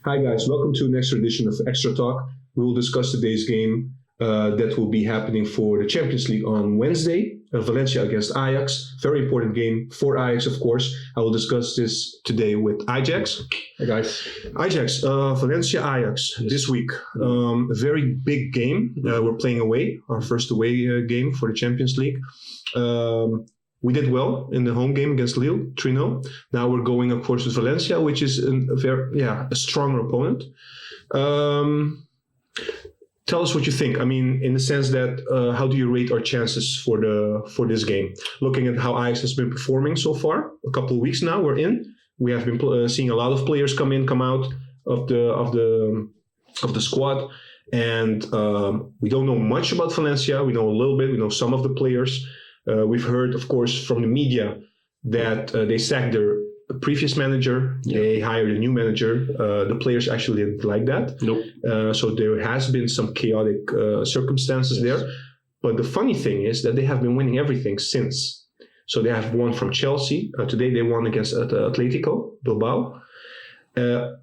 Hi guys, welcome to the next edition of XtraTalk. We will discuss today's game that will be happening for the Champions League on Wednesday. Valencia against Ajax. Very important game for Ajax, of course. I will discuss this today with Ajax. Hey guys. Ajax, Valencia Ajax this week. A very big game. We're playing away, our first away game for the Champions League. We did well in the home game against Lille, 3-0. Now we're going, of course, with Valencia, which is a stronger opponent. Tell us what you think. I mean, in the sense that, how do you rate our chances for this game? Looking at how Ajax has been performing so far, a couple of weeks now we're in. We have been seeing a lot of players come in, come out of the squad, and we don't know much about Valencia. We know a little bit. We know some of the players. We've heard, of course, from the media that they sacked their previous manager. Yeah. They hired a new manager. The players actually didn't like that. Nope. So there has been some chaotic circumstances there. But the funny thing is that they have been winning everything since. So they have won from Chelsea. Today they won against Atletico Bilbao.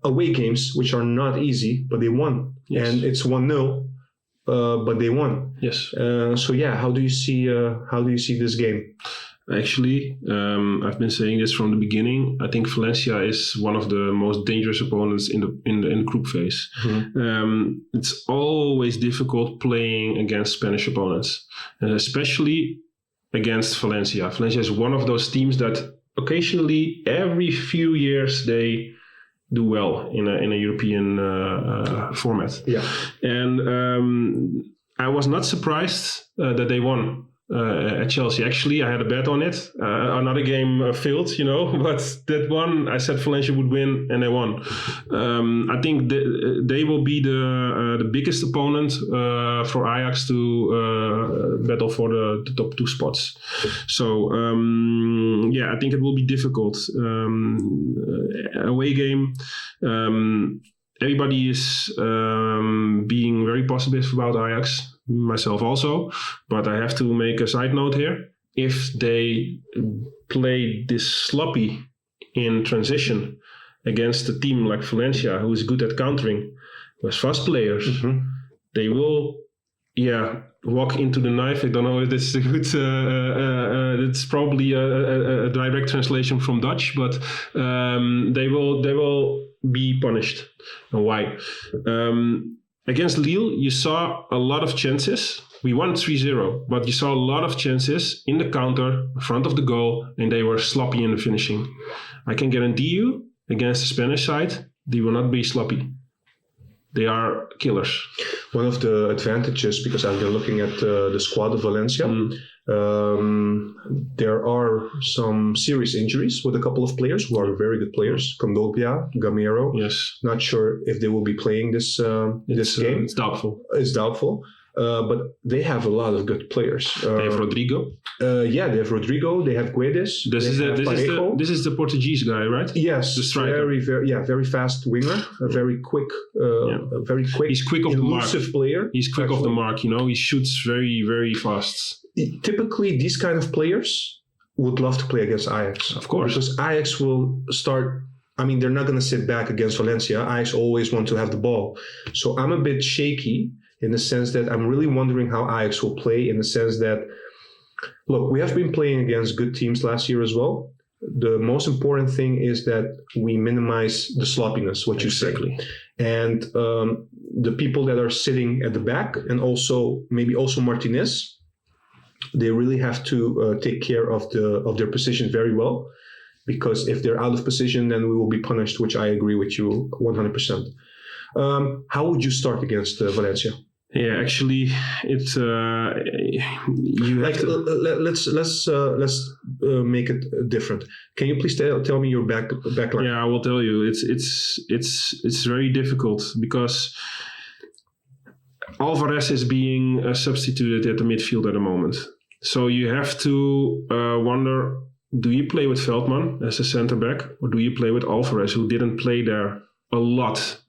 Away games, which are not easy, but they won. Yes. And it's 1-0. But they won. Yes. How do you see this game? Actually, I've been saying this from the beginning. I think Valencia is one of the most dangerous opponents in the group phase. Mm-hmm. It's always difficult playing against Spanish opponents, especially against Valencia. Valencia is one of those teams that occasionally, every few years, they do well in a European format. Yeah. And I was not surprised that they won at Chelsea. Actually, I had a bet on it. Another game failed, but that one, I said Valencia would win, and they won. I think they will be the biggest opponent for Ajax to battle for the top two spots. So, I think it will be difficult. Away game. Everybody is being very positive about Ajax. Myself also, but I have to make a side note here. If they play this sloppy in transition against a team like Valencia, who is good at countering, who has fast players, mm-hmm. They will, walk into the knife. I don't know if this is a good. It's probably a direct translation from Dutch, but they will be punished. And why? Against Lille, you saw a lot of chances. We won 3-0, but you saw a lot of chances in the counter, in front of the goal, and they were sloppy in the finishing. I can guarantee you, against the Spanish side, they will not be sloppy. They are killers. One of the advantages, because I've been looking at the squad of Valencia, there are some serious injuries with a couple of players who are very good players. Kondogbia, Gamero. Yes. Not sure if they will be playing this game. It's doubtful. It's doubtful. But they have a lot of good players. They have Rodrigo. They have Rodrigo. They have Guedes. This is the Portuguese guy, right? Yes, the striker. Very fast winger. Very quick. Very quick. He's quick off the mark. Player. He's quick off the mark. He shoots very, very fast. Typically, these kind of players would love to play against Ajax. Of course, because Ajax will start. I mean, they're not going to sit back against Valencia. Ajax always want to have the ball. So I'm a bit shaky in the sense that I'm really wondering how Ajax will play, in the sense that, look, we have been playing against good teams last year as well. The most important thing is that we minimize the sloppiness, what you say. And the people that are sitting at the back, and maybe also Martinez, they really have to take care of their position very well, because if they're out of position, then we will be punished, which I agree with you 100%. How would you start against Valencia? Yeah, actually, it's you have let's make it different. Can you please tell me your backline? Yeah, I will tell you. It's very difficult because Alvarez is being substituted at the midfield at the moment. So you have to wonder: do you play with Veltman as a center back, or do you play with Alvarez, who didn't play there a lot?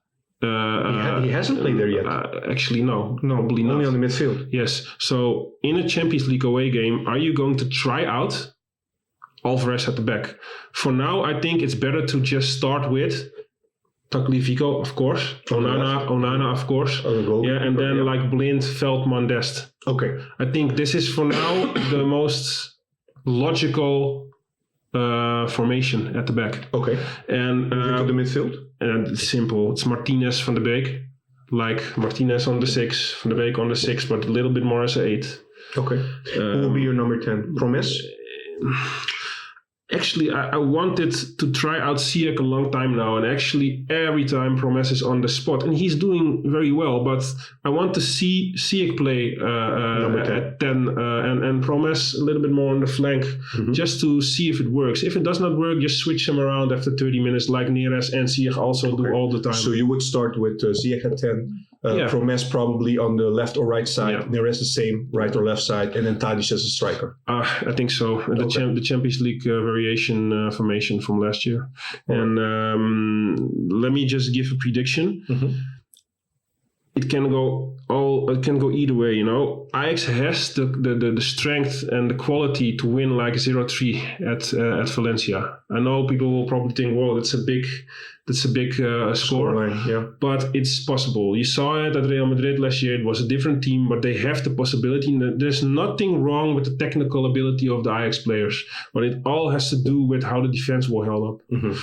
He hasn't played there yet. Actually, no, probably not. Only on the midfield. Yes. So in a Champions League away game, are you going to try out Alvarez at the back? For now, I think it's better to just start with Tagliafico, of course. Onana, of course. And then like Blind, Veltman, Dest. Okay. I think this is for now the most logical formation at the back. Okay. And to the midfield? And it's simple. It's Martinez, Van de Beek. Like Martinez on the 6, Van de Beek on the 6, but a little bit more as an 8. Okay. Who will be your number 10? Promes? Actually, I wanted to try out Ziyech a long time now, and actually every time Promes is on the spot, and he's doing very well, but I want to see Ziyech play at 10 and Promes a little bit more on the flank, just to see if it works. If it does not work, just switch him around after 30 minutes like Neres and Ziyech also do all the time. So you would start with Ziyech at 10, Promes probably on the left or right side, Neres the same, right or left side, and then Tadic as a striker. I think so. The Champions League variation formation from last year. And let me just give a prediction. It can go either way, you know. Ajax has the strength and the quality to win like 0-3 at Valencia. I know people will probably think, well, that's a big score, but it's possible. You saw it at Real Madrid last year. It was a different team, but they have the possibility. There's nothing wrong with the technical ability of the Ajax players, but it all has to do with how the defense will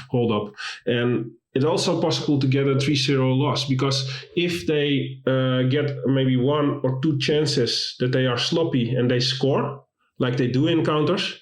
hold up. And it's also possible to get a 3-0 loss, because if they get maybe 1 or 2 chances that they are sloppy and they score, like they do in counters,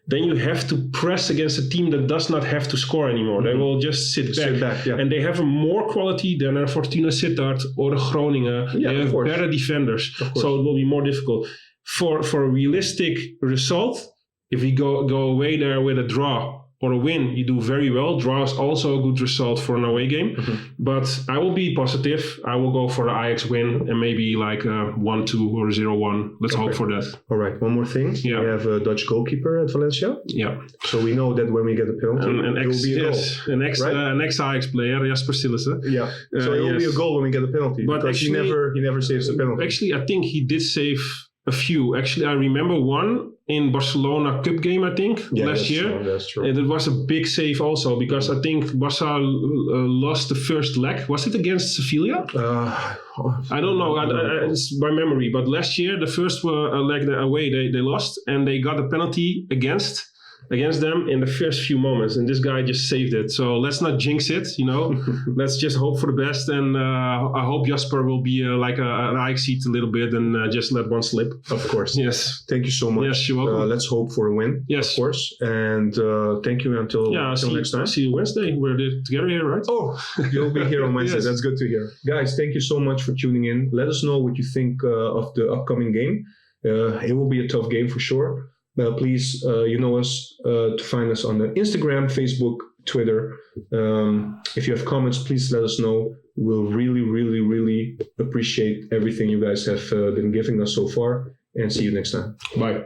then you have to press against a team that does not have to score anymore. They will just sit back. And they have a more quality than a Fortuna Sittard or a Groningen. They have better defenders, so it will be more difficult. For a realistic result, if we go away there with a draw or a win, you do very well. Draw is also a good result for an away game. But I will be positive. I will go for the Ajax win and maybe like a 1-2 or 0-1. Let's hope for that. All right. One more thing. We have a Dutch goalkeeper at Valencia. So we know that when we get a penalty, it will be a goal. An ex-Ajax player, Jasper Sillissen. So it will be a goal when we get a penalty. But actually, he never saves a penalty. Actually, I think he did save a few. Actually, I remember one in Barcelona Cup game, I think, last year. That's true. And it was a big save also, because I think Barca lost the first leg. Was it against Sevilla? I don't know. It's by memory. But last year, the first leg away, they lost, and they got a penalty against them in the first few moments, and this guy just saved it. So let's not jinx it, you know. Let's just hope for the best, and I hope Jasper will be like an Ajax seat a little bit and just let one slip. Of course. Yes. Thank you so much. Yes, you're welcome. Let's hope for a win. Yes, of course. And thank you until next time. See you Wednesday. We're together here, right? Oh, you'll be here on Wednesday. That's good to hear, guys. Thank you so much for tuning in. Let us know what you think of the upcoming game. It will be a tough game for sure. Please, you know us to find us on the Instagram, Facebook, Twitter. If you have comments, please let us know. We'll really, really, really appreciate everything you guys have been giving us so far. And see you next time. Bye.